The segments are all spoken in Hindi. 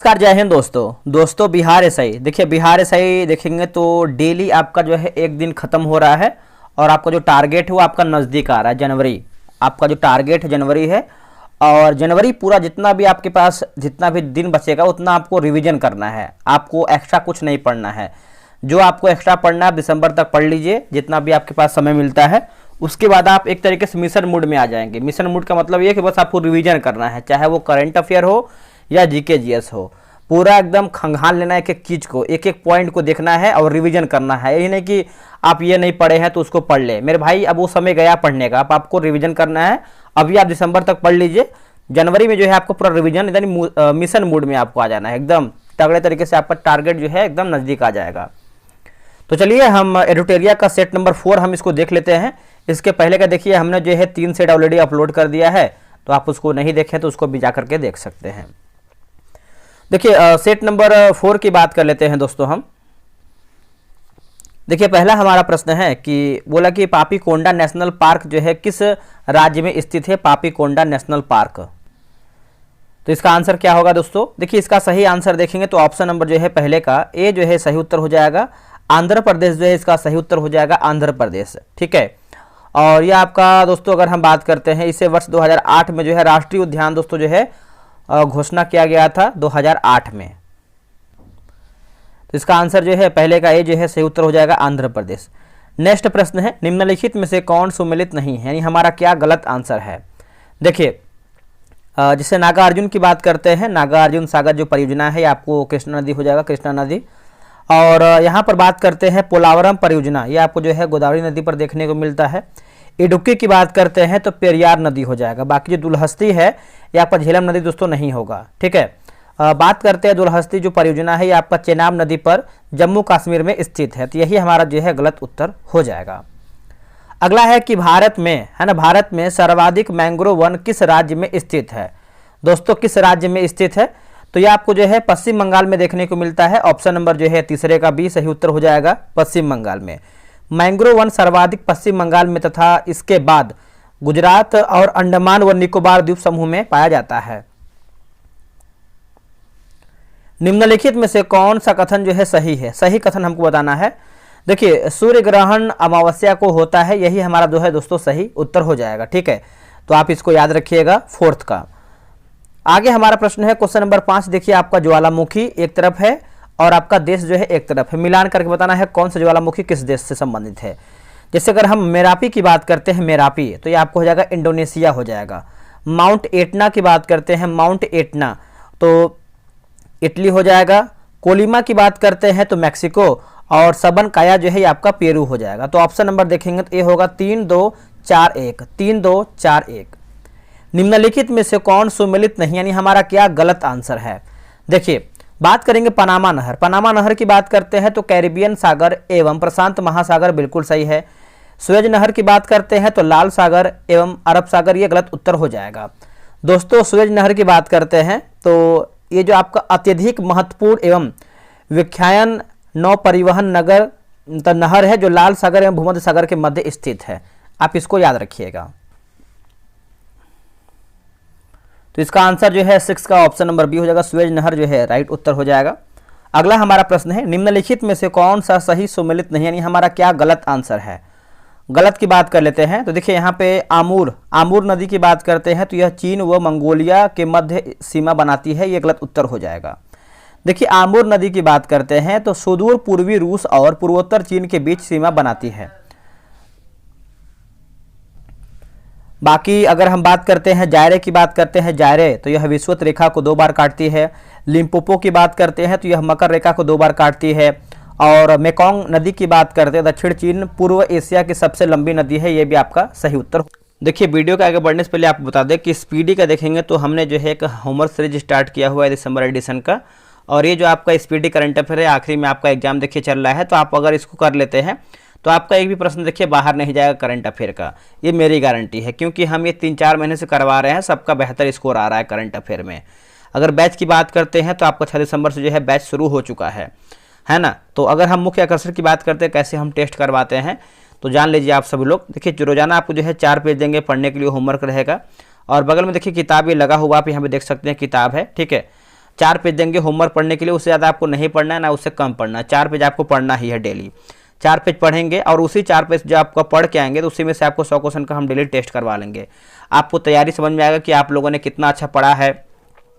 नमस्कार, जय हिंद दोस्तों बिहार एसआई देखिए, बिहार एसआई देखेंगे तो डेली आपका जो है एक दिन खत्म हो रहा है और आपका जो टारगेट है वो आपका नज़दीक आ रहा है। जनवरी आपका जो टारगेट है जनवरी है और जनवरी पूरा जितना भी आपके पास जितना भी दिन बचेगा उतना आपको रिवीजन करना है। आपको एक्स्ट्रा कुछ नहीं पढ़ना है। जो आपको एक्स्ट्रा पढ़ना है दिसंबर तक पढ़ लीजिए जितना भी आपके पास समय मिलता है। उसके बाद आप एक तरीके से मिशन मोड में आ जाएंगे। मिशन मोड का मतलब ये कि बस आपको रिवीजन करना है, चाहे वो करंट अफेयर हो या जीके जीएस हो। पूरा एकदम खंगाल लेना है, एक एक चीज़ को, एक एक पॉइंट को देखना है और रिवीजन करना है। यही नहीं कि आप ये नहीं पढ़े हैं तो उसको पढ़ ले। मेरे भाई अब वो समय गया पढ़ने का, अब आपको रिवीजन करना है। अभी आप दिसंबर तक पढ़ लीजिए, जनवरी में जो है आपको पूरा रिवीजन यानी मिशन मोड में आपको आ जाना है। एकदम तगड़े तरीके से आपका टारगेट जो है एकदम नज़दीक आ जाएगा। तो चलिए हम एडिटोरिया का सेट नंबर 4 हम इसको देख लेते हैं। इसके पहले का देखिए हमने जो है 3 सेट ऑलरेडी अपलोड कर दिया है, तो आप उसको नहीं देखें तो उसको भी जा करके देख सकते हैं। देखिए सेट नंबर 4 की बात कर लेते हैं दोस्तों हम। देखिए पहला हमारा प्रश्न है कि बोला कि पापीकोंडा नेशनल पार्क जो है किस राज्य में स्थित है। पापीकोंडा नेशनल पार्क, तो इसका आंसर क्या होगा दोस्तों। देखिए इसका सही आंसर देखेंगे तो ऑप्शन नंबर जो है पहले का ए जो है सही उत्तर हो जाएगा। आंध्र प्रदेश जो है इसका सही उत्तर हो जाएगा, आंध्र प्रदेश। ठीक है, और यह आपका दोस्तों अगर हम बात करते हैं, इसे वर्ष 2008 में जो है राष्ट्रीय उद्यान दोस्तों जो है घोषणा किया गया था 2008 में। तो इसका आंसर जो है पहले का ए जो है सही उत्तर हो जाएगा, आंध्र प्रदेश। नेक्स्ट प्रश्न है निम्नलिखित में से कौन सुमेलित नहीं है, यानी हमारा क्या गलत आंसर है। देखिए जैसे नागार्जुन की बात करते हैं, नागार्जुन सागर जो परियोजना है ये आपको कृष्णा नदी हो जाएगा, कृष्णा नदी। और यहाँ पर बात करते हैं पोलावरम परियोजना, ये आपको जो है गोदावरी नदी पर देखने को मिलता है। इडुक्की की बात करते हैं तो पेरियार नदी हो जाएगा। बाकी जो दुलहस्ती है ये आपका झेलम नदी दोस्तों नहीं होगा। ठीक है, बात करते हैं दुलहस्ती जो परियोजना है ये आपका चेनाब नदी पर जम्मू कश्मीर में स्थित है। तो यही हमारा जो है गलत उत्तर हो जाएगा। अगला है कि भारत में है ना, भारत में सर्वाधिक मैंग्रोव वन किस राज्य में स्थित है। दोस्तों किस राज्य में स्थित है, तो ये आपको जो है पश्चिम बंगाल में देखने को मिलता है। ऑप्शन नंबर जो है तीसरे का बी सही उत्तर हो जाएगा, पश्चिम बंगाल में। मैंग्रोव वन सर्वाधिक पश्चिम बंगाल में तथा इसके बाद गुजरात और अंडमान व निकोबार द्वीप समूह में पाया जाता है। निम्नलिखित में से कौन सा कथन जो है सही है, सही कथन हमको बताना है। देखिए सूर्य ग्रहण अमावस्या को होता है, यही हमारा जो है दोस्तों सही उत्तर हो जाएगा। ठीक है, तो आप इसको याद रखिएगा, 4th का। आगे हमारा प्रश्न है क्वेश्चन नंबर 5। देखिए आपका ज्वालामुखी एक तरफ है और आपका देश जो है एक तरफ है, मिलान करके बताना है कौन सा ज्वालामुखी किस देश से संबंधित है। जैसे अगर हम मेरापी की बात करते हैं, मेरापी तो ये आपको हो जाएगा इंडोनेशिया हो जाएगा। माउंट एटना की बात करते हैं, माउंट एटना तो इटली हो जाएगा। कोलिमा की बात करते हैं तो मैक्सिको, और सबन काया जो है ये आपका पेरू हो जाएगा। तो ऑप्शन नंबर देखेंगे तो ये होगा 3 2 4 1, 3 2 4 1। निम्नलिखित में से कौन सुमेलित नहीं, यानी हमारा क्या गलत आंसर है। देखिए बात करेंगे पनामा नहर, पनामा नहर की बात करते हैं तो कैरिबियन सागर एवं प्रशांत महासागर बिल्कुल सही है। सुएज नहर की बात करते हैं तो लाल सागर एवं अरब सागर, ये गलत उत्तर हो जाएगा। दोस्तों सुएज नहर की बात करते हैं तो ये जो आपका अत्यधिक महत्वपूर्ण एवं विख्यान नौ परिवहन नगर नहर है जो लाल सागर एवं भूमध्य सागर के मध्य स्थित है, आप इसको याद रखिएगा। तो इसका आंसर जो है 6 का ऑप्शन नंबर बी हो जाएगा, सुएज नहर जो है राइट उत्तर हो जाएगा। अगला हमारा प्रश्न है निम्नलिखित में से कौन सा सही सुमेलित नहीं, यानी हमारा क्या गलत आंसर है। गलत की बात कर लेते हैं तो देखिए यहाँ पे आमूर नदी की बात करते हैं तो यह चीन व मंगोलिया के मध्य सीमा बनाती है, ये गलत उत्तर हो जाएगा। देखिए आमूर नदी की बात करते हैं तो सुदूर पूर्वी रूस और पूर्वोत्तर चीन के बीच सीमा बनाती है। बाकी अगर हम बात करते हैं जायरे की बात करते हैं, जायरे तो यह विषुवत रेखा को 2 बार काटती है। लिम्पोपो की बात करते हैं तो यह मकर रेखा को 2 बार काटती है। और मेकोंग नदी की बात करते हैं, दक्षिण चीन पूर्व एशिया की सबसे लंबी नदी है, ये भी आपका सही उत्तर। देखिए वीडियो के आगे बढ़ने से पहले आपको बता दें कि स्पीडी का देखेंगे तो हमने जो है एक होमवर्क सीरीज स्टार्ट किया हुआ है दिसंबर एडिशन का, और ये जो आपका स्पीडी करंट अफेयर है आखिरी में आपका एग्जाम देखिए चल रहा है, तो आप अगर इसको कर लेते हैं तो आपका एक भी प्रश्न देखिए बाहर नहीं जाएगा करंट अफेयर का, ये मेरी गारंटी है। क्योंकि हम ये 3-4 महीने से करवा रहे हैं, सबका बेहतर स्कोर आ रहा है करंट अफेयर में। अगर बैच की बात करते हैं तो आपका 6 दिसंबर से जो है बैच शुरू हो चुका है ना। तो अगर हम मुख्य आकर्षण की बात करते हैं कैसे हम टेस्ट करवाते हैं तो जान लीजिए आप सभी लोग। देखिए जो रोजाना आपको जो है 4 पेज देंगे, पढ़ने के लिए होमवर्क रहेगा, और बगल में देखिए किताब ये लगा हुआ, आप यहाँ पे देख सकते हैं किताब है। ठीक है, 4 पेज देंगे होमवर्क पढ़ने के लिए, उससे ज़्यादा आपको नहीं पढ़ना है ना उससे कम पढ़ना है, 4 पेज आपको पढ़ना ही है डेली। 4 पेज पढ़ेंगे और उसी 4 पेज जो आपको पढ़ के आएंगे तो उसी में से आपको 100 क्वेश्चन का हम डेली टेस्ट करवा लेंगे। आपको तैयारी समझ में आएगा कि आप लोगों ने कितना अच्छा पढ़ा है,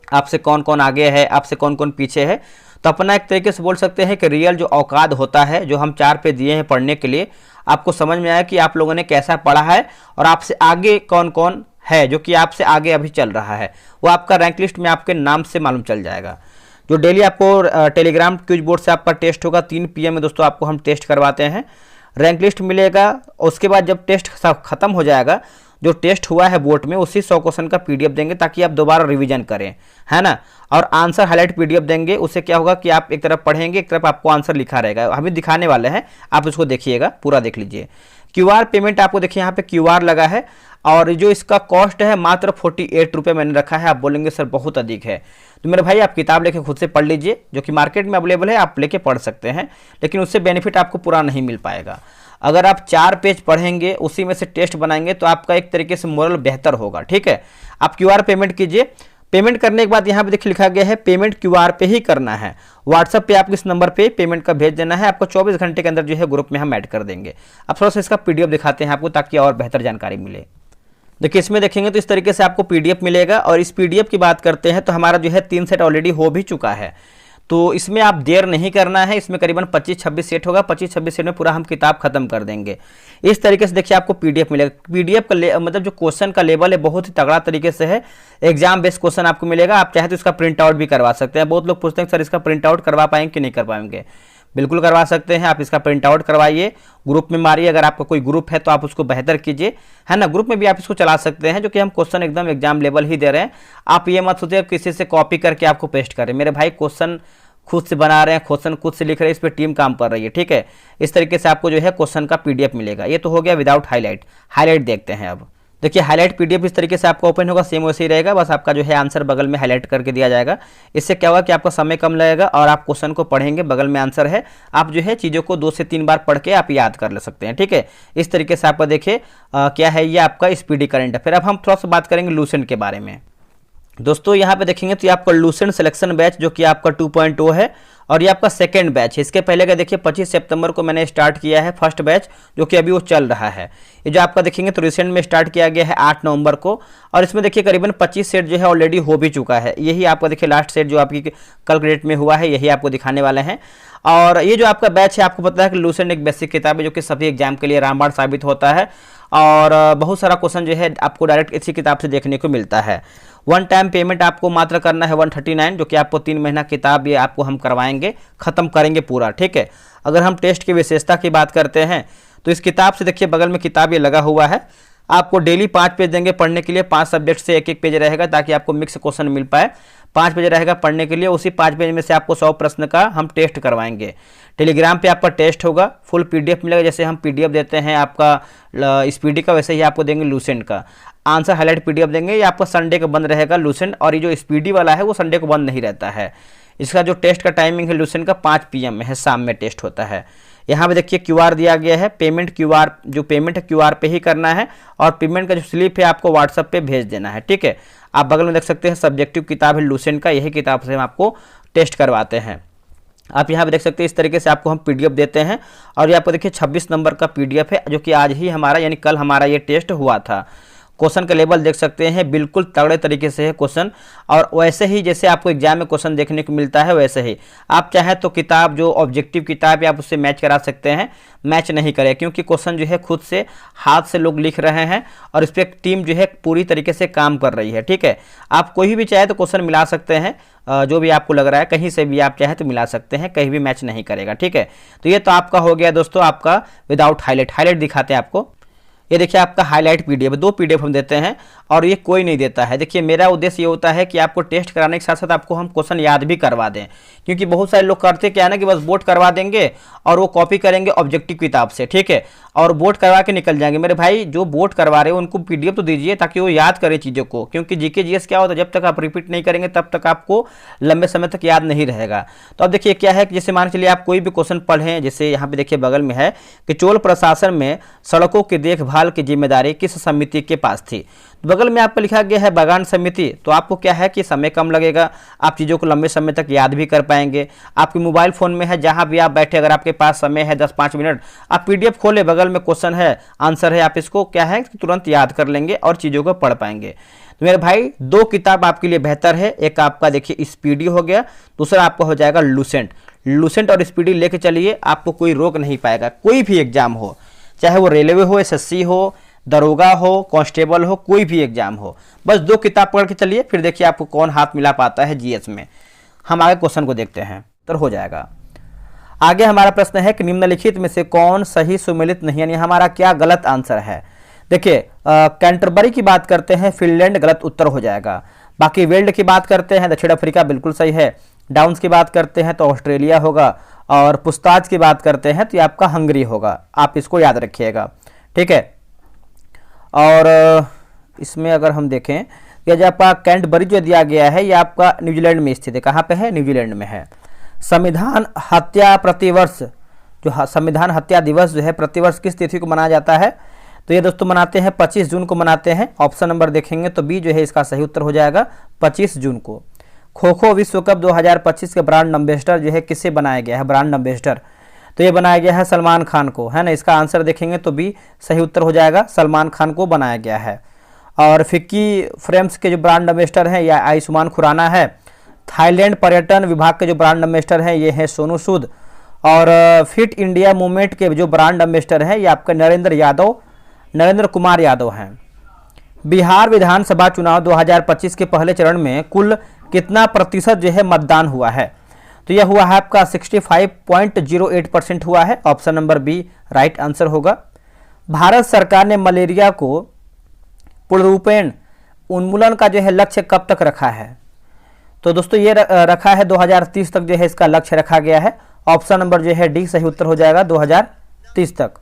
आपसे कौन कौन आगे है, आपसे कौन कौन पीछे है। तो अपना एक तरीके से बोल सकते हैं कि रियल जो औकात होता है, जो हम 4 पेज दिए हैं पढ़ने के लिए, आपको समझ में आया कि आप लोगों ने कैसा पढ़ा है और आपसे आगे कौन कौन है जो कि आपसे आगे अभी चल रहा है, वो आपका रैंक लिस्ट में आपके नाम से मालूम चल जाएगा। जो डेली आपको टेलीग्राम क्विज बोर्ड से आपका टेस्ट होगा 3 PM में दोस्तों, आपको हम टेस्ट करवाते हैं, रैंक लिस्ट मिलेगा। उसके बाद जब टेस्ट खत्म हो जाएगा, जो टेस्ट हुआ है बोर्ड में, उसी 100 क्वेश्चन का PDF देंगे ताकि आप दोबारा रिवीजन करें, है ना। और आंसर हाईलाइट PDF देंगे, उससे क्या होगा कि आप एक तरफ पढ़ेंगे, एक तरफ आपको आंसर लिखा रहेगा। हमें दिखाने वाले हैं, आप उसको देखिएगा, पूरा देख लीजिए। QR पेमेंट आपको देखिए यहाँ पे QR लगा है और जो इसका कॉस्ट है मात्र 48 रुपये मैंने रखा है। आप बोलेंगे सर बहुत अधिक है, तो मेरे भाई आप किताब लेके खुद से पढ़ लीजिए, जो कि मार्केट में अवेलेबल है, आप लेके पढ़ सकते हैं, लेकिन उससे बेनिफिट आपको पूरा नहीं मिल पाएगा। अगर आप 4 पेज पढ़ेंगे, उसी में से टेस्ट बनाएंगे, तो आपका एक तरीके से मोरल बेहतर होगा, ठीक है। आप QR पेमेंट कीजिए। पेमेंट करने के बाद यहाँ पे देखिए लिखा गया है पेमेंट QR पे ही करना है। व्हाट्सएप पे आपको इस नंबर पे पेमेंट का भेज देना है, आपको 24 घंटे के अंदर जो है ग्रुप में हम ऐड कर देंगे। अब थोड़ा सा इसका PDF दिखाते हैं आपको ताकि और बेहतर जानकारी मिले। देखिए इसमें देखेंगे तो इस तरीके से आपको PDF मिलेगा। और इस PDF की बात करते हैं तो हमारा जो है 3 सेट ऑलरेडी हो भी चुका है, तो इसमें आप देर नहीं करना है। इसमें करीबन 25-26 सेट होगा, 25-26 सेट में पूरा हम किताब खत्म कर देंगे। इस तरीके से देखिए आपको PDF मिलेगा। PDF का मतलब जो क्वेश्चन का लेवल है बहुत ही तगड़ा तरीके से है, एग्जाम बेस्ड क्वेश्चन आपको मिलेगा। आप चाहे तो इसका प्रिंट आउट भी करवा सकते हैं। बहुत लोग पूछते हैं सर इसका प्रिंट आउट करवा पाएंगे कि नहीं कर पाएंगे, बिल्कुल करवा सकते हैं। आप इसका प्रिंट आउट करवाइए, ग्रुप में मारिए, अगर आपका कोई ग्रुप है तो आप उसको बेहतर कीजिए, है ना। ग्रुप में भी आप इसको चला सकते हैं, जो कि हम क्वेश्चन एकदम एग्जाम लेवल ही दे रहे हैं। आप ये मत सोचिए किसी से कॉपी करके आपको पेस्ट करें, मेरे भाई क्वेश्चन खुद से बना रहे हैं, क्वेश्चन खुद से लिख रहे हैं, इस पर टीम काम कर रही है, ठीक है। इस तरीके से आपको जो है क्वेश्चन का PDF मिलेगा। ये तो हो गया विदाउट हाईलाइट। हाईलाइट देखते हैं अब। देखिए हाईलाइट PDF इस तरीके से आपका ओपन होगा, सेम वैसे ही रहेगा, बस आपका जो है आंसर बगल में हाईलाइट करके दिया जाएगा। इससे क्या होगा कि आपका समय कम लगेगा और आप क्वेश्चन को पढ़ेंगे, बगल में आंसर है, आप जो है चीज़ों को 2 से 3 बार पढ़ के आप याद कर ले सकते हैं, ठीक है। इस तरीके से आपका देखिए क्या है, ये आपका स्पीडी करंट है। फिर अब हम थोड़ा सा बात करेंगे लूसेंट के बारे में। दोस्तों यहाँ पे देखेंगे तो ये आपका लूसेंट सिलेक्शन बैच जो कि आपका 2.0 है और ये आपका सेकंड बैच है। इसके पहले का देखिए 25 सितंबर को मैंने स्टार्ट किया है फर्स्ट बैच, जो कि अभी वो चल रहा है। ये जो आपका देखेंगे तो रिसेंट में स्टार्ट किया गया है 8 नवंबर को, और इसमें देखिए करीबन 25 सेट जो है ऑलरेडी हो भी चुका है। यही आपका देखिए लास्ट सेट जो आपकी कल डेट में हुआ है, यही आपको दिखाने वाले हैं। और ये जो आपका बैच है, आपको पता है कि लूसेंट एक बेसिक किताब है जो कि सभी एग्जाम के लिए रामबाण साबित होता है, और बहुत सारा क्वेश्चन जो है आपको डायरेक्ट इसी किताब से देखने को मिलता है। वन टाइम पेमेंट आपको मात्र करना है 139, जो कि आपको 3 महीना किताब ये आपको हम करवाएंगे, ख़त्म करेंगे पूरा, ठीक है। अगर हम टेस्ट की विशेषता की बात करते हैं तो इस किताब से देखिए बगल में किताब ये लगा हुआ है, आपको डेली 5 पेज देंगे पढ़ने के लिए। 5 सब्जेक्ट से एक पेज रहेगा ताकि आपको मिक्स क्वेश्चन मिल पाए। 5 पेज रहेगा पढ़ने के लिए, उसी 5 पेज में से आपको 100 प्रश्न का हम टेस्ट करवाएंगे। टेलीग्राम पे आपका टेस्ट होगा, फुल PDF मिलेगा। जैसे हम PDF देते हैं आपका स्पीडी का, वैसे ही आपको देंगे लूसेंट का। आंसर हाईलाइट PDF देंगे। ये आपका संडे का बंद रहेगा लूसेंट, और ये जो स्पीडी वाला है वो संडे को बंद नहीं रहता है। इसका जो टेस्ट का टाइमिंग है लूसेंट का 5 PM में है, शाम में टेस्ट होता है। यहाँ पे देखिए QR दिया गया है, पेमेंट QR जो पेमेंट है QR पे ही करना है, और पेमेंट का जो स्लिप है आपको व्हाट्सएप पे भेज देना है, ठीक है। आप बगल में देख सकते हैं सब्जेक्टिव किताब है लूसेंट का, यही किताब से हम आपको टेस्ट करवाते हैं। आप यहाँ पे देख सकते हैं इस तरीके से आपको हम PDF देते हैं, और ये आपको देखिए 26 नंबर का PDF है, जो कि आज ही हमारा यानी कल हमारा ये टेस्ट हुआ था। क्वेश्चन का लेवल देख सकते हैं, बिल्कुल तगड़े तरीके से है क्वेश्चन, और वैसे ही जैसे आपको एग्जाम में क्वेश्चन देखने को मिलता है वैसे ही। आप चाहे तो किताब जो ऑब्जेक्टिव किताब है आप उससे मैच करा सकते हैं, मैच नहीं करे, क्योंकि क्वेश्चन जो है खुद से हाथ से लोग लिख रहे हैं और इस पर टीम जो है पूरी तरीके से काम कर रही है, ठीक है। आप कोई भी चाहे तो क्वेश्चन मिला सकते हैं, जो भी आपको लग रहा है कहीं से भी आप चाहे तो मिला सकते हैं, कहीं भी मैच नहीं करेगा, ठीक है। तो ये तो आपका हो गया दोस्तों आपका विदाउट हाईलाइट। हाईलाइट दिखाते हैं आपको। ये देखिए आपका हाईलाइट PDF, 2 PDF हम देते हैं और ये कोई नहीं देता है। देखिए मेरा उद्देश्य ये होता है कि आपको टेस्ट कराने के साथ साथ आपको हम क्वेश्चन याद भी करवा दें, क्योंकि बहुत सारे लोग करते क्या है ना कि बस बोर्ड करवा देंगे और वो कॉपी करेंगे ऑब्जेक्टिव किताब से, ठीक है, और बोर्ड करवा के निकल जाएंगे। मेरे भाई जो बोर्ड करवा रहे हैं उनको PDF तो दीजिए ताकि वो याद करें चीज़ों को, क्योंकि GK GS क्या होता है, जब तक आप रिपीट नहीं करेंगे तब तक आपको लंबे समय तक याद नहीं रहेगा। तो अब देखिए क्या है कि जैसे मान चलिए आप कोई भी क्वेश्चन पढ़ें, जैसे यहाँ पे देखिए बगल में है कि चोल प्रशासन में सड़कों की देखभाल देखभाल की जिम्मेदारी किस समिति के पास थी। तो बगल में आपको लिखा गया है बागान समिति, तो आपको क्या है कि समय कम लगेगा, आप चीज़ों को लंबे समय तक याद भी कर पाएंगे। आपके मोबाइल फ़ोन में है, जहाँ भी आप बैठे, अगर आपके पास समय है 10-5 मिनट, आप PDF खोले, बगल में क्वेश्चन है, आंसर है, आप इसको क्या है तुरंत याद कर लेंगे और चीज़ों को पढ़ पाएंगे। तो मेरे भाई 2 किताब आपके लिए बेहतर है, एक आपका देखिए स्पीडी हो गया, दूसरा आपका हो जाएगा लूसेंट। लूसेंट और स्पीडी लेके चलिए, आपको कोई रोक नहीं पाएगा। कोई भी एग्जाम हो, चाहे वो रेलवे हो, SSC हो, दरोगा हो, कांस्टेबल हो, कोई भी एग्जाम हो, बस 2 किताब पढ़ के चलिए, फिर देखिए आपको कौन हाथ मिला पाता है GS में। हम आगे क्वेश्चन को देखते हैं, तो हो जाएगा। आगे हमारा प्रश्न है कि निम्नलिखित में से कौन सही सुमेलित नहीं, यानी हमारा क्या गलत आंसर है। देखिए कैंटरबरी की बात करते हैं, फिनलैंड गलत उत्तर हो जाएगा। बाकी वेल्ड की बात करते हैं, दक्षिण अफ्रीका बिल्कुल सही है। डाउन्स की बात करते हैं तो ऑस्ट्रेलिया होगा, और पुस्ताज की बात करते हैं तो ये आपका हंगरी होगा। आप इसको याद रखिएगा, ठीक है। और इसमें अगर हम देखें कि जब आपका कैंटरबरी जो दिया गया है, ये आपका न्यूजीलैंड में स्थित है। कहाँ पे है? न्यूजीलैंड में है। संविधान हत्या प्रतिवर्ष, जो संविधान हत्या दिवस जो है प्रतिवर्ष किस तिथि को मनाया जाता है? तो ये दोस्तों मनाते हैं 25 जून को मनाते हैं। ऑप्शन नंबर देखेंगे तो बी जो है इसका सही उत्तर हो जाएगा 25 जून को। खो खो विश्व कप 2025 के ब्रांड एम्बेसडर जो है किससे बनाया गया है? ब्रांड एम्बेसडर तो ये बनाया गया है सलमान खान को, है ना। इसका आंसर देखेंगे तो बी सही उत्तर हो जाएगा, सलमान खान को बनाया गया है। और फिक्की फ्रेम्स के जो ब्रांड एम्बेसडर हैं या आयुष्मान खुराना है। थाईलैंड पर्यटन विभाग के जो ब्रांड एम्बेसडर हैं ये हैं सोनू सूद। और फिट इंडिया मूवमेंट के जो ब्रांड एम्बेसडर हैं ये आपका नरेंद्र कुमार यादव हैं। बिहार विधानसभा चुनाव 2025 के पहले चरण में कुल कितना प्रतिशत जो है मतदान हुआ है? तो यह हुआ है आपका 65.08% हुआ है। Option number B right answer होगा। भारत सरकार ने मलेरिया को पूर्णरूपेण उन्मूलन का जो है लक्ष्य कब तक रखा है? तो दोस्तों ये रखा है 2030 तक जो है इसका लक्ष्य रखा गया है। ऑप्शन नंबर जो है डी सही उत्तर हो जाएगा 2030 तक।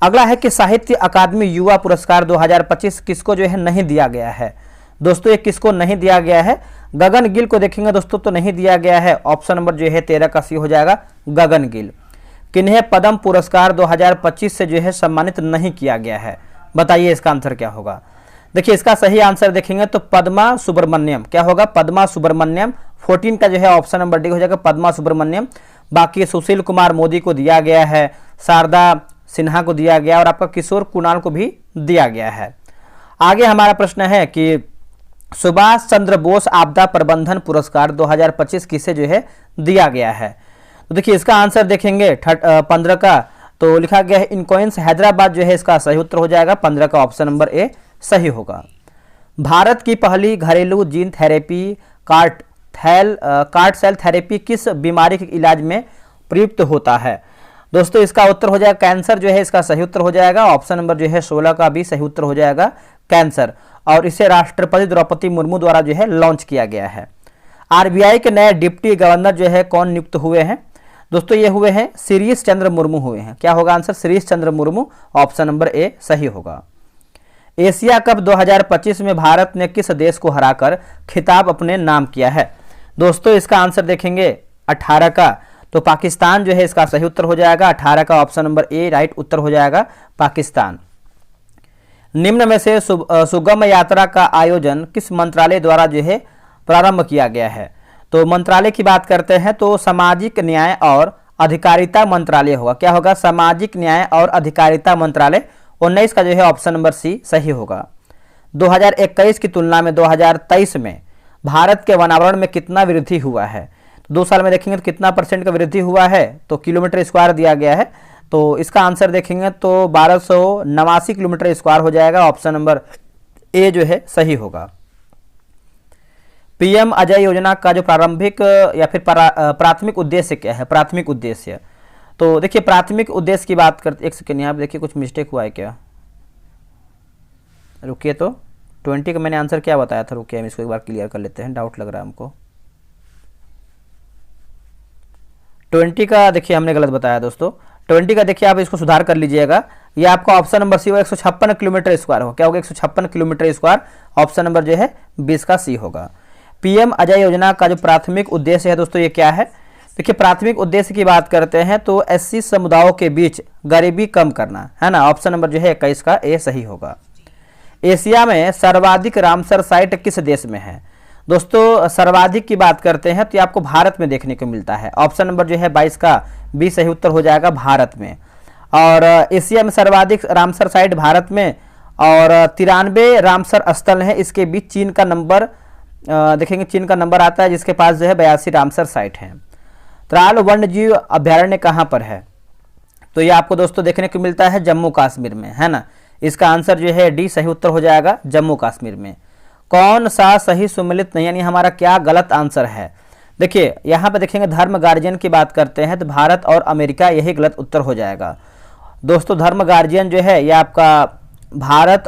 अगला है कि साहित्य अकादमी युवा पुरस्कार 2025 किसको जो है नहीं दिया गया है? दोस्तों ये किसको नहीं दिया गया है? गगन गिल को देखेंगे दोस्तों तो नहीं दिया गया है। ऑप्शन नंबर जो है 13 का सी हो जाएगा गगन गिल। किन्हें पद्म पुरस्कार 2025 से जो है सम्मानित नहीं किया गया है? बताइए इसका आंसर क्या होगा। देखिए इसका सही आंसर देखेंगे तो पद्मा सुब्रमण्यम। क्या होगा? पद्मा सुब्रमण्यम। 14 का जो है ऑप्शन नंबर डी हो जाएगा पद्मा सुब्रमण्यम। बाकी सुशील कुमार मोदी को दिया गया है, शारदा सिन्हा को दिया गया और आपका किशोर कुणाल को भी दिया गया है। आगे हमारा प्रश्न है कि सुभाष चंद्र बोस आपदा प्रबंधन पुरस्कार 2025 किसे जो है दिया गया है? तो देखिए इसका आंसर देखेंगे 15 का तो लिखा गया है इनकोइंस हैदराबाद जो है इसका सही उत्तर हो जाएगा 15 का ऑप्शन नंबर ए सही होगा। भारत की पहली घरेलू gene therapy CAR T cell therapy किस बीमारी के इलाज में प्रयुक्त होता है? दोस्तों इसका उत्तर हो जाएगा कैंसर जो है इसका सही उत्तर हो जाएगा। ऑप्शन नंबर जो है 16 का भी सही उत्तर हो जाएगा कैंसर। और इसे राष्ट्रपति द्रौपदी मुर्मू द्वारा जो है लॉन्च किया गया है। RBI के नए डिप्टी गवर्नर जो है कौन नियुक्त हुए हैं? दोस्तों ये हुए हैं शिरीष चंद्र मुर्मू हुए हैं। क्या होगा answer? Shirish Chandra Murmu. Option number ए सही होगा। एशिया कप 2025 में भारत ने किस देश को हराकर खिताब अपने नाम किया है? दोस्तों इसका आंसर देखेंगे 18 का तो पाकिस्तान जो है इसका सही उत्तर हो जाएगा 18 का ऑप्शन नंबर ए राइट उत्तर हो जाएगा पाकिस्तान। निम्न में से सुगम यात्रा का आयोजन किस मंत्रालय द्वारा जो है प्रारंभ किया गया है? तो मंत्रालय की बात करते हैं तो सामाजिक न्याय और अधिकारिता मंत्रालय होगा। क्या होगा? सामाजिक न्याय और अधिकारिता मंत्रालय। 19 का जो है ऑप्शन नंबर सी सही होगा। 2021 की तुलना में 2023 में भारत के वनावरण में कितना वृद्धि हुआ है? 2 साल में देखेंगे तो कितना % का वृद्धि हुआ है? तो किलोमीटर स्क्वायर दिया गया है तो इसका आंसर देखेंगे तो 1289 किलोमीटर स्क्वायर हो जाएगा। ऑप्शन नंबर ए जो है सही होगा। PM अजय योजना का जो प्रारंभिक या फिर प्राथमिक उद्देश्य क्या है? प्राथमिक उद्देश्य तो देखिए प्राथमिक उद्देश्य की बात करते, एक सेकेंड यहाँ पे देखिए कुछ मिस्टेक हुआ है क्या? रुकिए तो 20 का मैंने आंसर क्या बताया था? रुकिए हम इसको एक बार क्लियर कर लेते हैं, डाउट लग रहा है हमको। 20 का देखिए हमने गलत बताया दोस्तों। 20 का देखिए आप इसको सुधार कर लीजिएगा। ये आपका ऑप्शन नंबर सी होगा 156 किलोमीटर स्क्वायर हो। क्या होगा? 156 किलोमीटर स्क्वायर। ऑप्शन नंबर जो है 20 का सी होगा। PM अजय योजना का जो प्राथमिक उद्देश्य है दोस्तों ये क्या है? देखिए प्राथमिक उद्देश्य की बात करते हैं तो एससी समुदायों के बीच गरीबी कम करना है ना। ऑप्शन नंबर जो है 21 का ए सही होगा। एशिया में सर्वाधिक रामसर साइट किस देश में है? दोस्तों सर्वाधिक की बात करते हैं तो ये आपको भारत में देखने को मिलता है। ऑप्शन नंबर जो है 22 का बी सही उत्तर हो जाएगा, भारत में। और एशिया में सर्वाधिक रामसर साइट भारत में और 93 रामसर स्थल है। इसके बीच चीन का नंबर देखेंगे, चीन का नंबर आता है जिसके पास जो है 82 रामसर साइट है। त्राल वन्य जीव अभ्यारण्य कहाँ पर है? तो ये आपको दोस्तों देखने को मिलता है जम्मू कश्मीर में, है ना। इसका आंसर जो है डी सही उत्तर हो जाएगा, जम्मू कश्मीर में। कौन सा सही सुमेलित नहीं, यानी हमारा क्या गलत आंसर है? देखिए यहाँ पे देखेंगे धर्म गार्जियन की बात करते हैं तो भारत और अमेरिका, यही गलत उत्तर हो जाएगा। दोस्तों धर्म गार्जियन जो है ये आपका भारत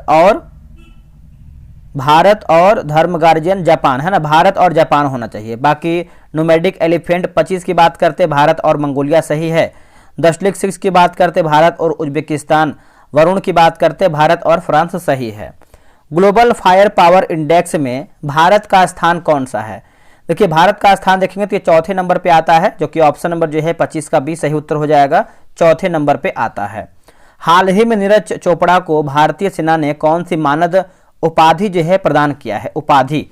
और धर्म गार्जियन जापान, है ना। भारत और जापान होना चाहिए। बाकी नोमैडिक एलिफेंट 25 की बात करते भारत और मंगोलिया सही है। दशलिक 6 की बात करते भारत और उज्बेकिस्तान। वरुण की बात करते भारत और फ्रांस सही है। ग्लोबल फायर पावर इंडेक्स में भारत का स्थान कौन सा है? देखिए भारत का स्थान देखेंगे तो ये चौथे नंबर पे आता है, जो कि ऑप्शन नंबर जो है 25 का बी सही उत्तर हो जाएगा, चौथे नंबर पे आता है। हाल ही में नीरज चोपड़ा को भारतीय सेना ने कौन सी मानद उपाधि जो है प्रदान किया है? उपाधि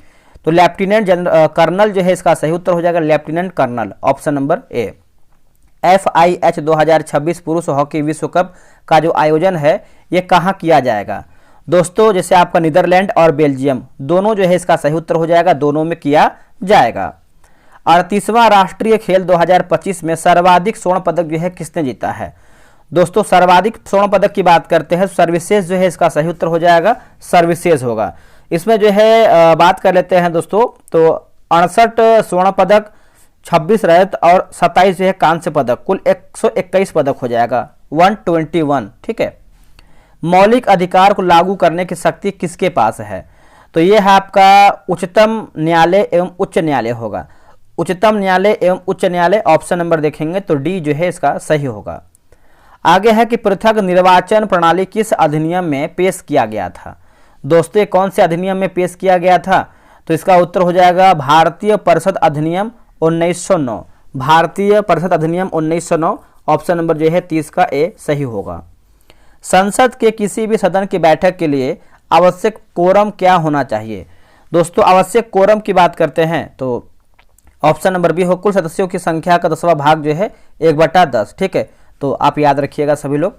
तो लेफ्टिनेंट जनरल कर्नल जो है इसका सही उत्तर हो जाएगा, lieutenant colonel, option number A. FIH 2026 पुरुष हॉकी विश्व कप का जो आयोजन है ये कहाँ किया जाएगा? दोस्तों जैसे आपका नीदरलैंड और बेल्जियम दोनों जो है इसका सही उत्तर हो जाएगा, दोनों में किया जाएगा। 38वां राष्ट्रीय खेल 2025 में सर्वाधिक स्वर्ण पदक जो है किसने जीता है? दोस्तों सर्वाधिक स्वर्ण पदक की बात करते हैं, सर्विसेज जो है इसका सही उत्तर हो जाएगा, सर्विसेज होगा। इसमें जो है बात कर लेते हैं दोस्तों, तो 68 स्वर्ण पदक, 26 रजत और 27 जो है कांस्य पदक, कुल 121 पदक हो जाएगा, 121। ठीक है। मौलिक अधिकार को लागू करने की शक्ति किसके पास है? तो ये है आपका उच्चतम न्यायालय एवं उच्च न्यायालय होगा, उच्चतम न्यायालय एवं उच्च न्यायालय। ऑप्शन नंबर देखेंगे तो डी जो है इसका सही होगा। आगे है कि पृथक निर्वाचन प्रणाली किस अधिनियम में पेश किया गया था? दोस्तों ये कौन से अधिनियम में पेश किया गया था? तो इसका उत्तर हो जाएगा भारतीय परिषद अधिनियम 1909, भारतीय परिषद अधिनियम 1909। ऑप्शन नंबर जो है 30 का ए सही होगा। संसद के किसी भी सदन की बैठक के लिए आवश्यक कोरम क्या होना चाहिए? दोस्तों आवश्यक कोरम की बात करते हैं तो ऑप्शन नंबर बी हो, कुल सदस्यों की संख्या का 10वां भाग जो है 1/10। ठीक है, तो आप याद रखिएगा सभी लोग।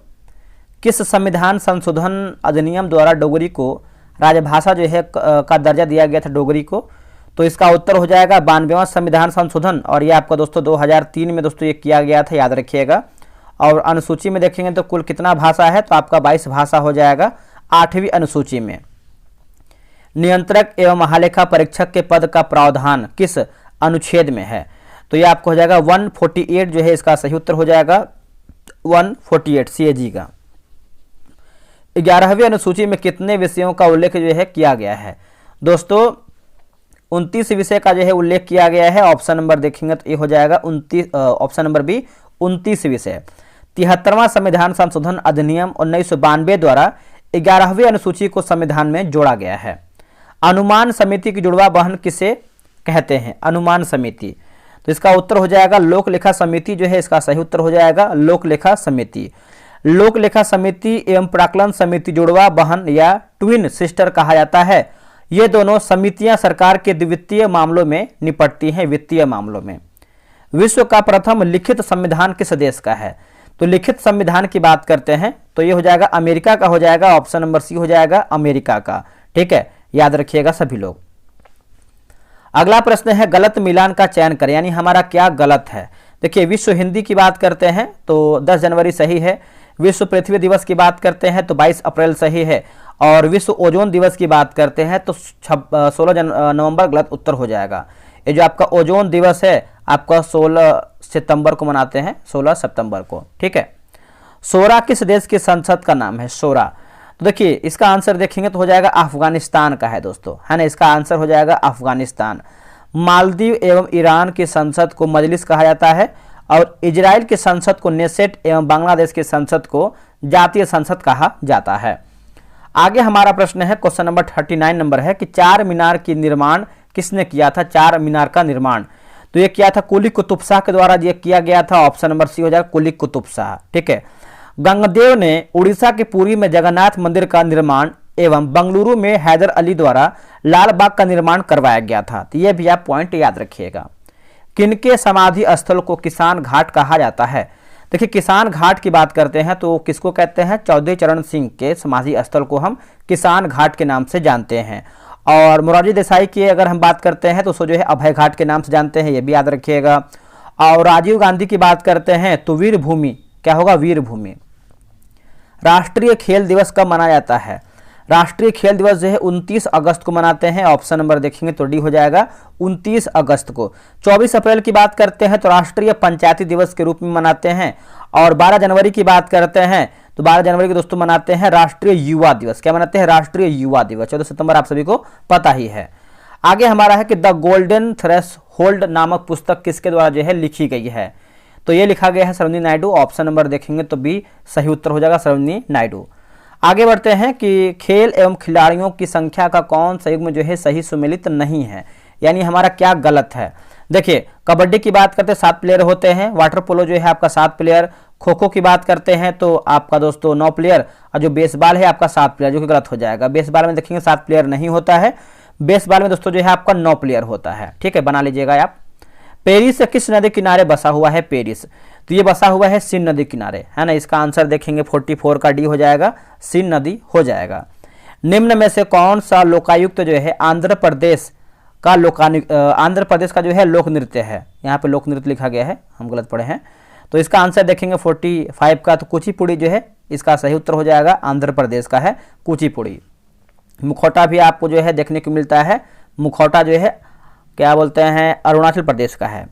किस संविधान संशोधन अधिनियम द्वारा डोगरी को राजभाषा जो है का दर्जा दिया गया था डोगरी को? तो इसका उत्तर हो जाएगा 92वां संविधान संशोधन, और ये आपका दोस्तों 2003 में दोस्तों ये किया गया था, याद रखिएगा। और अनुसूची में देखेंगे तो कुल कितना भाषा है, तो आपका 22 भाषा हो जाएगा 8वीं अनुसूची में। नियंत्रक एवं महालेखा परीक्षक के पद का प्रावधान किस अनुच्छेद में है? तो ये आपको हो जाएगा 148 जो है इसका सही उत्तर हो जाएगा, 148 CAG का। 11वीं अनुसूची में कितने विषयों का उल्लेख जो है किया गया है? दोस्तों 29 विषय का जो है उल्लेख किया गया है। ऑप्शन नंबर देखेंगे तो ये हो जाएगा 29, ऑप्शन नंबर बी 29 विषय। 73वां संविधान संशोधन अधिनियम 1992 द्वारा 11वीं अनुसूची को संविधान में जोड़ा गया है। अनुमान समिति की जुड़वा बहन किसे कहते हैं? अनुमान समिति, तो इसका उत्तर हो जाएगा लोक लेखा समिति जो है इसका सही उत्तर हो जाएगा, लोक लेखा समिति। लोक लेखा समिति एवं प्राक्कलन समिति जुड़वा बहन या ट्विन सिस्टर कहा जाता है। ये दोनों समितियां सरकार के वित्तीय मामलों में निपटती हैं, वित्तीय मामलों में। विश्व का प्रथम लिखित संविधान किस देश का है? तो लिखित संविधान की बात करते हैं तो ये हो जाएगा अमेरिका का हो जाएगा, ऑप्शन नंबर सी हो जाएगा अमेरिका का। ठीक है, याद रखिएगा सभी लोग। अगला प्रश्न है गलत मिलान का चयन करें, यानी हमारा क्या गलत है। देखिए विश्व हिंदी की बात करते हैं तो 10 जनवरी सही है। विश्व पृथ्वी दिवस की बात करते हैं तो 22 अप्रैल सही है। और विश्व ओजोन दिवस की बात करते हैं तो 16 नवंबर गलत उत्तर हो जाएगा। ये जो आपका ओजोन दिवस है आपका 16 सितंबर को मनाते हैं, 16 सितंबर को। ठीक है। सोरा किस देश की संसद का नाम है? सोरा, तो देखिए इसका आंसर देखेंगे तो हो जाएगा अफगानिस्तान का है दोस्तों, है ना। इसका आंसर हो जाएगा अफगानिस्तान। मालदीव एवं ईरान की संसद को मजलिस कहा जाता है और इजराइल की संसद को नेसेट एवं बांग्लादेश की संसद को जातीय संसद कहा जाता है। आगे हमारा प्रश्न है क्वेश्चन नंबर 39 नंबर है कि चार मीनार की निर्माण किसने किया था? चार मीनार का निर्माण, तो ये किया था कुली कुतुब शाह के द्वारा ये किया गया था। ऑप्शन नंबर सी हो जाएगा कुली कुतुब शाह। ठीक है। गंगदेव ने उड़ीसा के पुरी में जगन्नाथ मंदिर का निर्माण एवं बंगलुरु में हैदर अली द्वारा लाल बाग का निर्माण करवाया गया था। तो यह भी आप पॉइंट याद रखिएगा। किनके समाधि स्थल को किसान घाट कहा जाता है? देखिए, किसान घाट की बात करते हैं तो किसको कहते हैं? चौधरी चरण सिंह के समाधि स्थल को हम किसान घाट के नाम से जानते हैं। और मोरारजी देसाई की अगर हम बात करते हैं तो उसको जो है अभय घाट के नाम से जानते हैं, ये भी याद रखिएगा। और राजीव गांधी की बात करते हैं तो वीर भूमि, क्या होगा? वीर भूमि। राष्ट्रीय खेल दिवस कब मनाया जाता है? राष्ट्रीय खेल दिवस जो है 29 अगस्त को मनाते हैं। ऑप्शन नंबर देखेंगे तो डी हो जाएगा 29 अगस्त को। 24 अप्रैल की बात करते हैं तो राष्ट्रीय पंचायती दिवस के रूप में मनाते हैं। और 12 जनवरी की बात करते हैं तो 12 जनवरी को दोस्तों मनाते हैं राष्ट्रीय युवा दिवस। क्या मनाते हैं? राष्ट्रीय युवा दिवस। 14 सितंबर आप सभी को पता ही है। आगे हमारा है कि द गोल्डन थ्रेशोल्ड नामक पुस्तक किसके द्वारा जो है लिखी गई है? तो ये लिखा गया है सरोजिनी नायडू। ऑप्शन नंबर देखेंगे तो बी सही उत्तर हो जाएगा, सरोजिनी नायडू। आगे बढ़ते हैं कि खेल एवं खिलाड़ियों की संख्या का कौन सा युग्म जो है सही सुमेलित नहीं है, यानी हमारा क्या गलत है? देखिए, कबड्डी की बात करते हैं 7 प्लेयर होते हैं, वाटर पोलो जो है आपका 7 प्लेयर, खो खो की बात करते हैं तो आपका दोस्तों 9 प्लेयर, और जो बेसबॉल है आपका 7 प्लेयर, जो कि गलत हो जाएगा। बेसबॉल में देखेंगे 7 प्लेयर नहीं होता है, बेसबॉल में दोस्तों जो है आपका 9 प्लेयर होता है। ठीक है, बना लीजिएगा आप। पेरिस किस नदी किनारे बसा हुआ है? पेरिस तो ये बसा हुआ है सीन नदी किनारे, है ना। इसका आंसर देखेंगे 44 का डी हो जाएगा, सीन नदी हो जाएगा। निम्न में से कौन सा लोकायुक्त जो है आंध्र प्रदेश का जो है लोक नृत्य है? यहाँ पे लोक नृत्य लिखा गया है, हम गलत पढ़े हैं। तो इसका आंसर देखेंगे 45 का, तो कुचिपुड़ी जो है इसका सही उत्तर हो जाएगा, आंध्र प्रदेश का है कुचिपुड़ी। मुखौटा भी आपको जो है देखने को मिलता है, मुखौटा जो है क्या बोलते हैं अरुणाचल प्रदेश का है।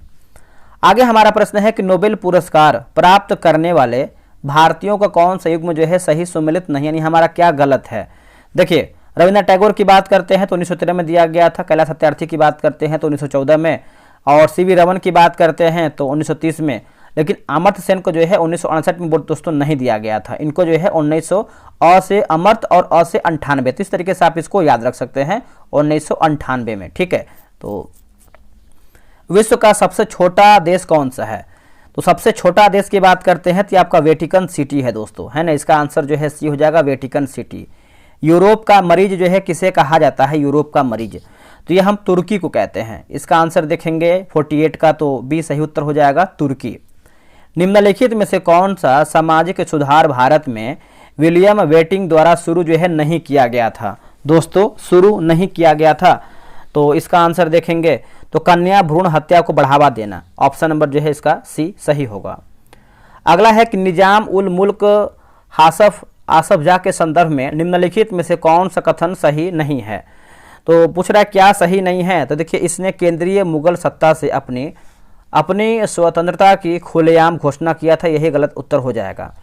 आगे हमारा प्रश्न है कि नोबेल पुरस्कार प्राप्त करने वाले भारतीयों का कौन सा युग्म जो है सही सुमेलित नहीं, यानी हमारा क्या गलत है? देखिए, रविन्द्रनाथ टैगोर की बात करते हैं तो 1913 में दिया गया था, कैलाश सत्यार्थी की बात करते हैं तो 1914 में, और सीवी रमन की बात करते हैं तो 1930 में। लेकिन अमर्त्य सेन को जो है 1968 में दोस्तों नहीं दिया गया था, इनको जो है 1900 अ से अमर्त्य और अ से 98, तो इस तरीके से आप इसको याद रख सकते हैं 1998 में। ठीक है, तो विश्व का सबसे छोटा देश कौन सा है? तो सबसे छोटा देश की बात करते हैं तो आपका वेटिकन सिटी है दोस्तों, है ना। इसका आंसर जो है सी हो जाएगा, वेटिकन सिटी। यूरोप का मरीज जो है किसे कहा जाता है? यूरोप का मरीज तो ये हम तुर्की को कहते हैं। इसका आंसर देखेंगे 48 का, तो बी सही उत्तर हो जाएगा, तुर्की। निम्नलिखित में से कौन सा सामाजिक सुधार भारत में विलियम वेटिंग द्वारा शुरू जो है नहीं किया गया था? दोस्तों शुरू नहीं किया गया था, तो इसका आंसर देखेंगे तो कन्या भ्रूण हत्या को बढ़ावा देना। ऑप्शन नंबर जो है इसका सी सही होगा। अगला है कि निजाम उल मुल्क आसफ जाह के संदर्भ में निम्नलिखित में से कौन सा कथन सही नहीं है? तो पूछ रहा है क्या सही नहीं है? तो देखिए, इसने केंद्रीय मुगल सत्ता से अपनी स्वतंत्रता की खुलेआम घोषणा किया था, यही गलत उत्तर हो जाएगा।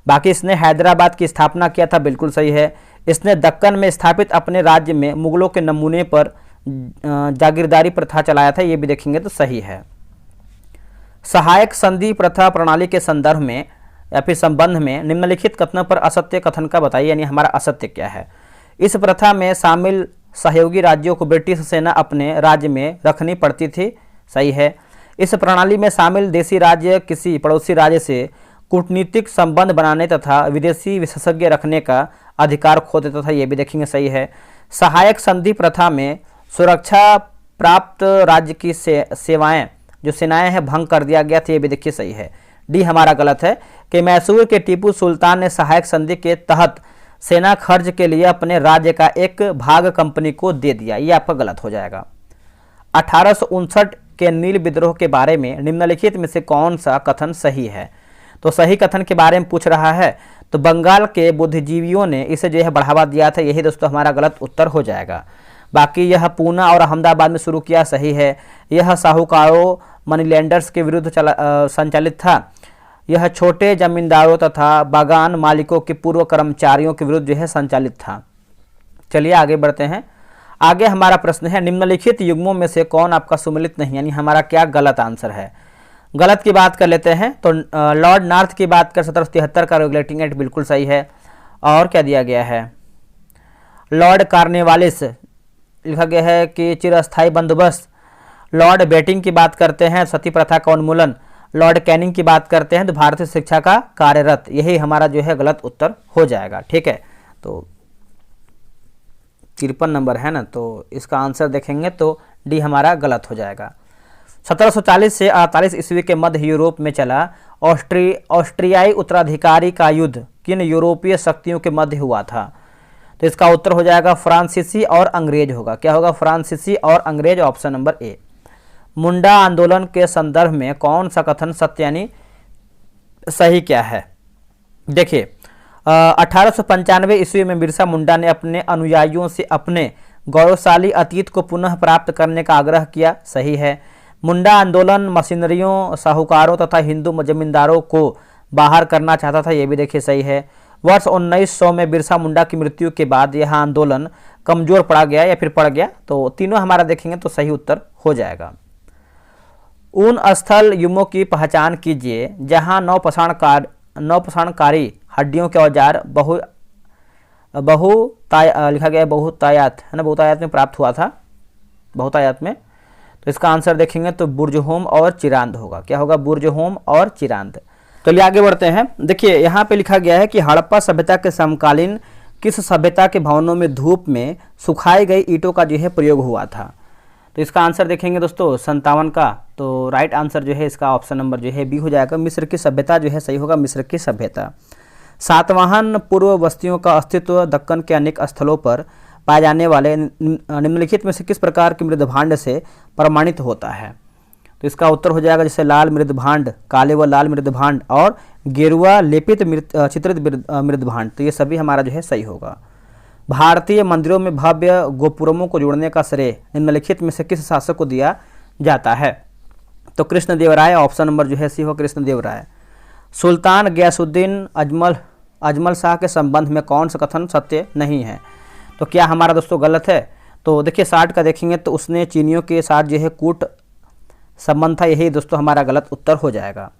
बाकी इसने हैदराबाद की स्थापना किया था, बिल्कुल सही है। इसने दक्कन में स्थापित अपने राज्य में मुगलों के नमूने पर जागीरदारी प्रथा चलाया था, ये भी देखेंगे तो सही है। सहायक संधि प्रथा प्रणाली के संदर्भ में या फिर संबंध में निम्नलिखित कथनों पर असत्य कथन का बताइए, यानी हमारा असत्य क्या है? इस प्रथा में शामिल सहयोगी राज्यों को ब्रिटिश सेना अपने राज्य में रखनी पड़ती थी, सही है। इस प्रणाली में शामिल देशी राज्य किसी पड़ोसी राज्य से कूटनीतिक संबंध बनाने तथा विदेशी विशेषज्ञ रखने का अधिकार खो देता था, ये भी देखेंगे सही है। सहायक संधि प्रथा में सुरक्षा प्राप्त राज्य की सेनाएं हैं भंग कर दिया गया था, ये भी देखिए सही है। डी हमारा गलत है कि मैसूर के टीपू सुल्तान ने सहायक संधि के तहत सेना खर्च के लिए अपने राज्य का एक भाग कंपनी को दे दिया, ये आपका गलत हो जाएगा। 1859 के नील विद्रोह के बारे में निम्नलिखित में से कौन सा कथन सही है? तो सही कथन के बारे में पूछ रहा है तो बंगाल के बुद्धिजीवियों ने इसे जो है बढ़ावा दिया था, यही दोस्तों हमारा गलत उत्तर हो जाएगा। बाकी यह पूना और अहमदाबाद में शुरू किया, सही है। यह साहूकारों मनीलैंडर्स के विरुद्ध संचालित था। यह छोटे जमींदारों तथा बागान मालिकों के पूर्व कर्मचारियों के विरुद्ध जो है संचालित था। चलिए आगे बढ़ते हैं। आगे हमारा प्रश्न है निम्नलिखित युग्मों में से कौन आपका सुमेलित नहीं, यानी हमारा क्या गलत आंसर है? गलत की बात कर लेते हैं तो लॉर्ड नॉर्थ की बात कर 1773 का रेगुलेटिंग एक्ट बिल्कुल सही है। और क्या दिया गया है? लॉर्ड कार्नवालिस लिखा गया है कि चिरस्थायी बंदोबस्त। लॉर्ड बेटिंग की बात करते हैं, सती प्रथा का उन्मूलन। लॉर्ड कैनिंग की बात करते हैं तो भारतीय शिक्षा का कार्यरत। यही हमारा जो है गलत उत्तर हो जाएगा। ठीक है, तो 53 नंबर है ना, तो इसका आंसर देखेंगे तो डी हमारा गलत हो जाएगा। 1740 से 48 ईस्वी के मध्य यूरोप में चला ऑस्ट्रियाई उत्तराधिकारी का युद्ध किन यूरोपीय शक्तियों के मध्य हुआ था? तो इसका उत्तर हो जाएगा फ्रांसीसी और अंग्रेज होगा। क्या होगा? फ्रांसीसी और अंग्रेज, ऑप्शन नंबर ए। मुंडा आंदोलन के संदर्भ में कौन सा कथन सत्य यानी सही क्या है? देखिए 1895 ईस्वी में बिरसा मुंडा ने अपने अनुयायियों से अपने गौरवशाली अतीत को पुनः प्राप्त करने का आग्रह किया। सही है। मुंडा आंदोलन मशीनरियों, साहूकारों तथा हिंदू जमींदारों को बाहर करना चाहता था। यह भी देखिए सही है। वर्ष 1900 में बिरसा मुंडा की मृत्यु के बाद यह आंदोलन कमजोर पड़ा गया या फिर पड़ गया। तो तीनों हमारा देखेंगे तो सही उत्तर हो जाएगा। उन स्थल युमों की पहचान कीजिए जहां नौपसारणकारी हड्डियों के औजार लिखा गया बहुतायत है ना, बहुतायत में प्राप्त हुआ था, बहुतायत में। तो इसका आंसर देखेंगे तो बुर्जहोम और चिरांद होगा। क्या होगा? बुर्जहोम और चिरांद। चलिए आगे बढ़ते हैं। देखिए यहाँ पे लिखा गया है कि हड़प्पा सभ्यता के समकालीन किस सभ्यता के भवनों में धूप में सुखाई गई ईंटों का जो है प्रयोग हुआ था? तो इसका आंसर देखेंगे दोस्तों 57 का। तो राइट आंसर जो है इसका ऑप्शन नंबर जो है बी हो जाएगा। मिस्र की सभ्यता जो है सही होगा, मिस्र की सभ्यता। सातवाहन पूर्व बस्तियों का अस्तित्व दक्कन के अनेक स्थलों पर पाए जाने वाले निम्नलिखित में से किस प्रकार के मृदभांड से प्रमाणित होता है? तो इसका उत्तर हो जाएगा जैसे लाल मृदभांड, काले व लाल मृदभांड और गेरुआ लेपित चित्रित मृदभांड। तो ये सभी हमारा जो है सही होगा। भारतीय मंदिरों में भव्य गोपुरमों को जोड़ने का श्रेय निम्नलिखित में से किस शासक को दिया जाता है? तो कृष्णदेवराय, ऑप्शन नंबर जो है सी हो कृष्णदेवराय। सुल्तान गयासुद्दीन अजमल शाह के संबंध में कौन सा कथन सत्य नहीं है? तो क्या हमारा दोस्तों गलत है? तो देखिए 60 का देखेंगे तो उसने चीनियों के साथ जो है कूट संबंध था। यही दोस्तों हमारा गलत उत्तर हो जाएगा।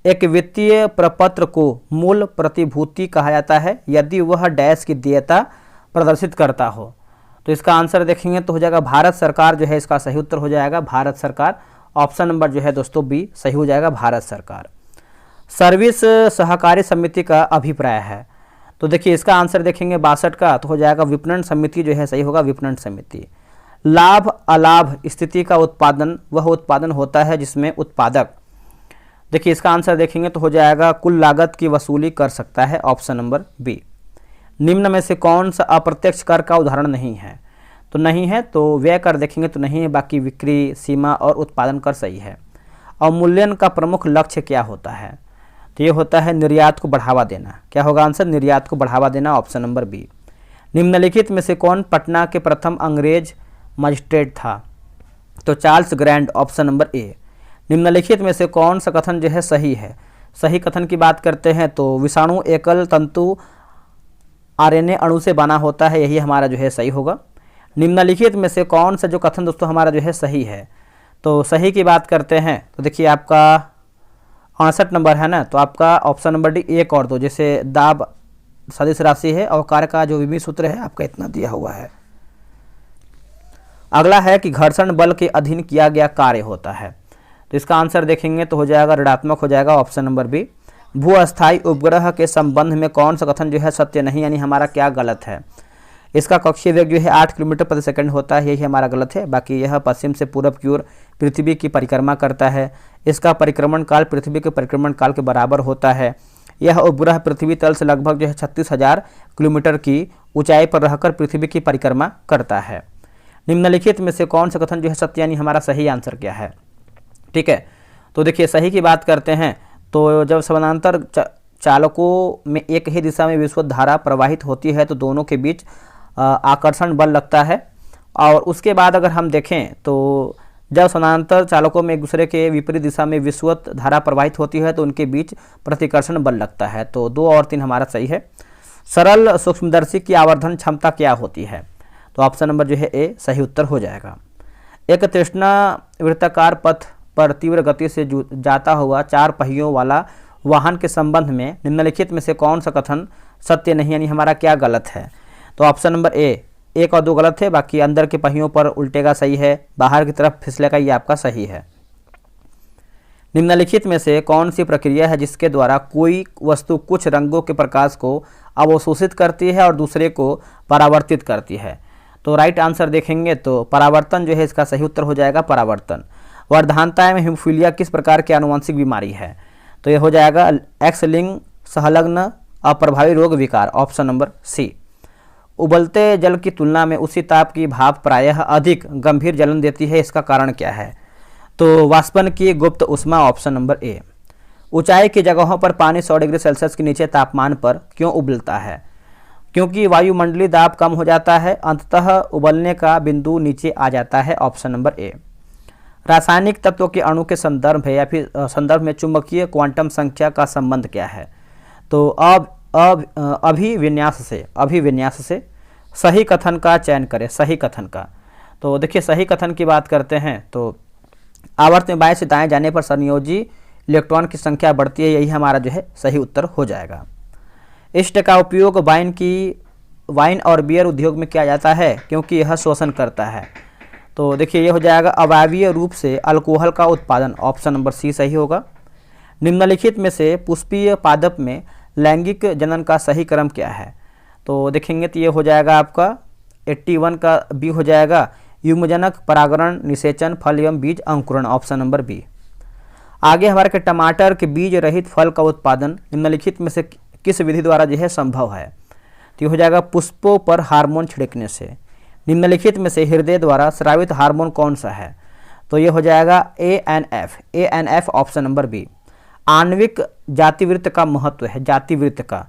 एक वित्तीय प्रपत्र को मूल प्रतिभूति कहा जाता है यदि वह डैश की देयता प्रदर्शित करता हो। तो इसका आंसर देखेंगे तो हो जाएगा भारत सरकार जो है इसका सही उत्तर हो जाएगा, भारत सरकार। ऑप्शन नंबर जो है दोस्तों बी सही हो जाएगा, भारत सरकार। सर्विस सहकारी समिति का अभिप्राय है। तो देखिए इसका आंसर देखेंगे 62 का, तो हो जाएगा विपणन समिति जो है सही होगा, विपणन समिति। लाभ अलाभ स्थिति का उत्पादन वह उत्पादन होता है जिसमें उत्पादक, देखिए इसका आंसर देखेंगे तो हो जाएगा कुल लागत की वसूली कर सकता है, ऑप्शन नंबर बी। निम्न में से कौन सा अप्रत्यक्ष कर का उदाहरण नहीं है? तो नहीं है, तो व्यय कर देखेंगे तो नहीं है, बाकी बिक्री, सीमा और उत्पादन कर सही है। अवमूल्यन का प्रमुख लक्ष्य क्या होता है? तो ये होता है निर्यात को बढ़ावा देना। क्या होगा आंसर? निर्यात को बढ़ावा देना, ऑप्शन नंबर बी। निम्नलिखित में से कौन पटना के प्रथम अंग्रेज मजिस्ट्रेट था? तो चार्ल्स ग्रैंड, ऑप्शन नंबर ए। निम्नलिखित में से कौन सा कथन जो है सही है? सही कथन की बात करते हैं तो विषाणु एकल तंतु आरएनए अणु से बना होता है, यही हमारा जो है सही होगा। निम्नलिखित में से कौन सा जो कथन दोस्तों हमारा जो है सही है? तो सही की बात करते हैं तो देखिए आपका 68 नंबर है ना, तो आपका ऑप्शन नंबर डी 1 और 2, जैसे दाब सदिश राशि है और कार्य का जो विधि सूत्र है आपका इतना दिया हुआ है। अगला है कि घर्षण बल के अधीन किया गया कार्य होता है, तो इसका आंसर देखेंगे तो हो जाएगा ऋणात्मक हो जाएगा, ऑप्शन नंबर बी। भू अस्थायी उपग्रह के संबंध में कौन सा कथन जो है सत्य नहीं, यानी हमारा क्या गलत है? इसका कक्षीय वेग जो है 8 किलोमीटर प्रति सेकंड होता है, यही हमारा गलत है। बाकी यह पश्चिम से पूर्व की ओर पृथ्वी की परिक्रमा करता है। इसका परिक्रमण काल पृथ्वी के परिक्रमण काल के बराबर होता है। यह उपग्रह पृथ्वी तल से लगभग जो है 36,000 किलोमीटर की ऊंचाई पर रहकर पृथ्वी की परिक्रमा करता है। निम्नलिखित में से कौन सा कथन जो है सत्य, यानी हमारा सही आंसर क्या है? ठीक है, तो देखिए सही की बात करते हैं तो जब समानांतर चालकों में एक ही दिशा में विद्युत धारा प्रवाहित होती है तो दोनों के बीच आकर्षण बल लगता है। और उसके बाद अगर हम देखें तो जब समानांतर चालकों में एक दूसरे के विपरीत दिशा में विद्युत धारा प्रवाहित होती है तो उनके बीच प्रतिकर्षण बल लगता है। तो 2 और 3 हमारा सही है। सरल सूक्ष्मदर्शी की आवर्धन क्षमता क्या होती है? तो ऑप्शन नंबर जो है ए सही उत्तर हो जाएगा। एक तृष्णा वृत्ताकार पथ पर तीव्र गति से जाता हुआ 4 पहियों वाला वाहन के संबंध में निम्नलिखित में से कौन सा कथन सत्य नहीं, यानी हमारा क्या गलत है? तो ऑप्शन नंबर ए, 1 और 2 गलत है, बाकी अंदर के पहियों पर उल्टेगा सही है, बाहर की तरफ फिसलेगा ये आपका सही है। निम्नलिखित में से कौन सी प्रक्रिया है जिसके द्वारा कोई वस्तु कुछ रंगों के प्रकाश को अवशोषित करती है और दूसरे को परावर्तित करती है? तो राइट आंसर देखेंगे तो परावर्तन जो है इसका सही उत्तर हो जाएगा परावर्तन। वर्धानता में हीमोफीलिया किस प्रकार की आनुवंशिक बीमारी है? तो ये हो जाएगा एक्स लिंग संलग्न अप्रभावी रोग विकार, ऑप्शन नंबर सी। उबलते जल की तुलना में उसी ताप की भाप प्रायः अधिक गंभीर जलन देती है, इसका कारण क्या है? तो वाष्पन की गुप्त उष्मा, ऑप्शन नंबर ए। ऊंचाई की जगहों पर पानी 100 डिग्री सेल्सियस के नीचे तापमान पर क्यों उबलता है? क्योंकि वायुमंडलीय दाब कम हो जाता है, अंततः उबलने का बिंदु नीचे आ जाता है, ऑप्शन नंबर ए। रासायनिक तत्वों के अणु के संदर्भ है या फिर संदर्भ में चुंबकीय क्वांटम संख्या का संबंध क्या है? तो अभिविन्यास से सही कथन का चयन करें, सही कथन का। तो देखिए सही कथन की बात करते हैं तो आवर्त में बाएं से दाएं जाने पर संयोजी इलेक्ट्रॉन की संख्या बढ़ती है, यही हमारा जो है सही उत्तर हो जाएगा। इष्ट का उपयोग वाइन और बियर उद्योग में किया जाता है क्योंकि यह शोषण करता है। तो देखिए ये हो जाएगा अवायवीय रूप से अल्कोहल का उत्पादन, ऑप्शन नंबर सी सही होगा। निम्नलिखित में से पुष्पीय पादप में लैंगिक जनन का सही क्रम क्या है? तो देखेंगे तो ये हो जाएगा आपका 81 का बी हो जाएगा, युग्मजनक, परागण, निषेचन, फल एवं बीज अंकुरण, ऑप्शन नंबर बी। आगे हमारे के टमाटर के बीज रहित फल का उत्पादन निम्नलिखित में से किस विधि द्वारा जो है संभव है? तो ये हो जाएगा पुष्पों पर हार्मोन छिड़कने से। निम्नलिखित में से हृदय द्वारा स्रावित हार्मोन कौन सा है? तो ये हो जाएगा ANF, ऑप्शन नंबर बी। आणविक जातिवृत्त का महत्व है, जातिवृत्त का।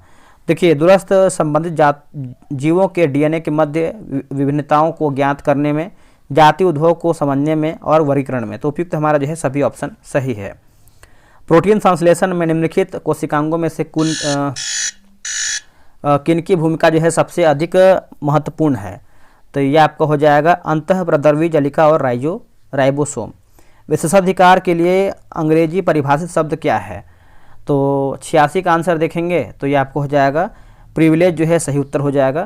देखिए दूरस्थ संबंधित जीवों के DNA के मध्य विभिन्नताओं को ज्ञात करने में, जाति उद्भव को समझने में और वर्गीकरण में। तो उपयुक्त हमारा जो है सभी ऑप्शन सही है। प्रोटीन संश्लेषण में निम्नलिखित कोशिकांगों में से किनकी भूमिका जो है सबसे अधिक महत्वपूर्ण है? तो यह आपका हो जाएगा अंतःप्रद्रवी जलिका और राइबोसोम। विशेषाधिकार के लिए अंग्रेजी परिभाषित शब्द क्या है? तो 86 का आंसर देखेंगे तो ये आपको हो जाएगा प्रिविलेज जो है सही उत्तर हो जाएगा।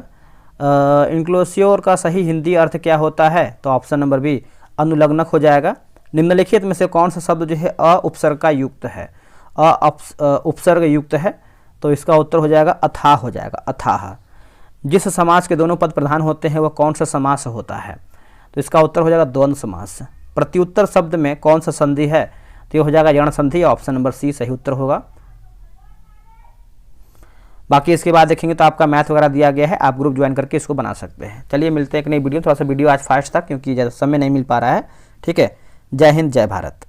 इंक्लोसियोर का सही हिंदी अर्थ क्या होता है? तो ऑप्शन नंबर बी अनुलग्नक हो जाएगा। निम्नलिखित में से कौन सा शब्द जो है उपसर्ग का युक्त है? उपसर्ग युक्त है, तो इसका उत्तर हो जाएगा अथाह हो जाएगा, अथाह। जिस समास के दोनों पद प्रधान होते हैं वह कौन सा समास होता है? तो इसका उत्तर हो जाएगा द्वंद्व समास। प्रत्युत्तर शब्द में कौन सा संधि है? तो ये हो जाएगा यण संधि, ऑप्शन नंबर सी सही उत्तर होगा। बाकी इसके बाद देखेंगे तो आपका मैथ वगैरह दिया गया है, आप ग्रुप ज्वाइन करके इसको बना सकते हैं। चलिए मिलते हैं एक नई वीडियो। थोड़ा सा वीडियो आज फास्ट था क्योंकि ज़्यादा समय नहीं मिल पा रहा है। ठीक है, जय हिंद, जय भारत।